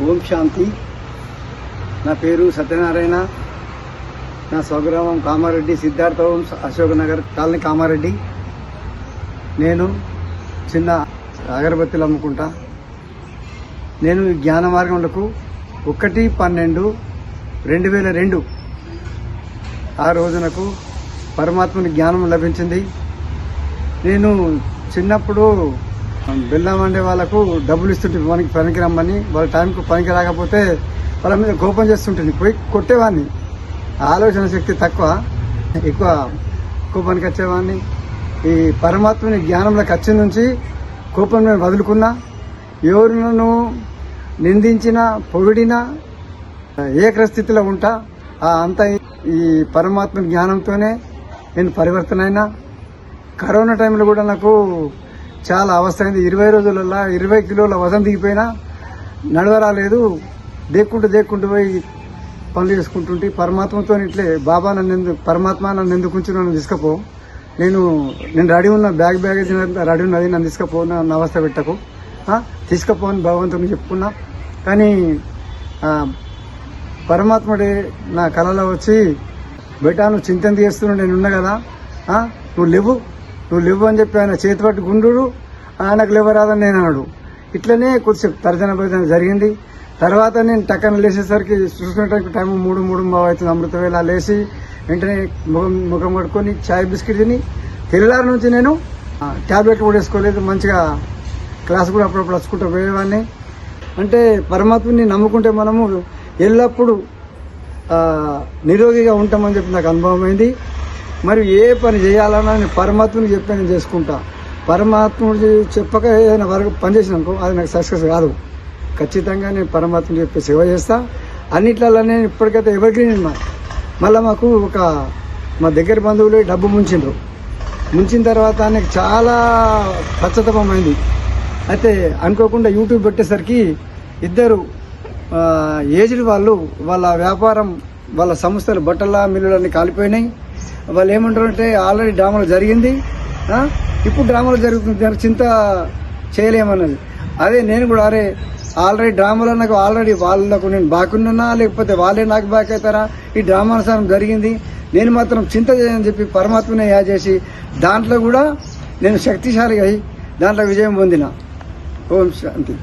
ఓం శాంతి. నా పేరు సత్యనారాయణ. నా స్వగ్రామం కామారెడ్డి, సిద్ధార్థం, అశోక్ నగర్ కాలనీ కామారెడ్డి. నేను చిన్న అగరబత్తులు అమ్ముకుంటా. నేను జ్ఞాన మార్గంలో 1/12/2002 ఆ రోజునకు పరమాత్మని జ్ఞానం లభించింది. నేను చిన్నప్పుడు బెల్లం వండే వాళ్ళకు డబ్బులు ఇస్తుంటే పనికి రమ్మని, వాళ్ళ టైంకు పనికి రాకపోతే వాళ్ళ మీద కోపం చేస్తుంటుంది, పోయి కొట్టేవాడిని. ఆలోచన శక్తి తక్కువ, ఎక్కువ కోపానికి వచ్చేవాడిని. ఈ పరమాత్మని జ్ఞానంలోకి వచ్చి నుంచి కోపం నేను వదులుకున్నా. ఎవరు నన్ను నిందించినా పొగిడినా ఏకస్థితిలో ఉంటా. అంతా ఈ పరమాత్మ జ్ఞానంతోనే నేను పరివర్తన అయినా. కరోనా టైంలో కూడా నాకు చాలా అవస్థ అయింది. 20 రోజులలో 20 కిలోల వజన్ దిగిపోయినా, నడవరాలేదు. దేక్కుంటూ పోయి పనులు చేసుకుంటుంటే పరమాత్మతో ఇట్లే బాబా పరమాత్మ నన్ను ఎందుకు ఉంచి నన్ను తీసుకపో, నేను రెడీ ఉన్న బ్యాగేజ్ రెడీ ఉన్నది, నన్ను తీసుకపో, నన్ను అవస్థ పెట్టకు, తీసుకపో అని భగవంతుని చెప్పుకున్నా. కానీ పరమాత్ముడే నా కళలో వచ్చి, బేటా నువ్వు చింతన చేస్తున్నావు, నేను ఉన్నా కదా, నువ్వు లేవు అని చెప్పి ఆయన చేతి పట్టి గుండు, ఆయనకు లేవరాదని నేను అన్నాడు. ఇట్లనే కొద్దిసేపు తర్జన భర్జన జరిగింది. తర్వాత నేను టక్కన లేచేసరికి చూసుకునేటప్పుడు టైం 3:30 అవుతుంది. అమృతవేళ లేచి వెంటనే ముఖం కడుక్కొని చాయ్ బిస్కెట్ తిని తెల్లారి నుంచి నేను ట్యాబ్లెట్ కూడా వేసుకోలేదు. మంచిగా క్లాస్ కూడా అప్పుడప్పుడు వచ్చుకుంటూ పోయేవాడిని. అంటే పరమాత్మని నమ్ముకుంటే మనము ఎల్లప్పుడూ నిరోగిగా ఉంటామని చెప్పి నాకు అనుభవం అయింది. మరి ఏ పని చేయాలన్నా నేను పరమాత్మని చెప్పి నేను చేసుకుంటా. పరమాత్ముడి చెప్పక ఏదైనా వరకు పని చేసినానుకో అది నాకు సక్సెస్ కాదు. ఖచ్చితంగా నేను పరమాత్మని చెప్పి సేవ చేస్తా. అన్నిట్లలో నేను ఇప్పటికైతే ఎవరికి మళ్ళీ మాకు మా దగ్గర బంధువులు డబ్బు ముంచిన తర్వాత నాకు చాలా పశ్చాత్తాపమైంది. అయితే అనుకోకుండా యూట్యూబ్ పెట్టేసరికి ఇద్దరు ఏజ్డ్ వాళ్ళు, వాళ్ళ వ్యాపారం, వాళ్ళ సంస్థలు బట్టల మిల్లులన్నీ కాలిపోయినాయి. వాళ్ళు ఏమంటారంటే ఆల్రెడీ డ్రామాలు జరిగింది, ఇప్పుడు డ్రామాలు జరుగుతుంది, దానికి చింత చేయలేమన్నది. అదే నేను కూడా అరే ఆల్రెడీ డ్రామాలో నాకు ఆల్రెడీ వాళ్ళకు నేను బాకున్నా, లేకపోతే వాళ్ళే నాకు బాక్ అవుతారా, ఈ డ్రామానుసారం జరిగింది, నేను మాత్రం చింత చేయని చెప్పి పరమాత్మనే యాడ్ చేసి దాంట్లో కూడా నేను శక్తిశాలిగా అయి దాంట్లో విజయం పొందిన. ఓం శాంతి.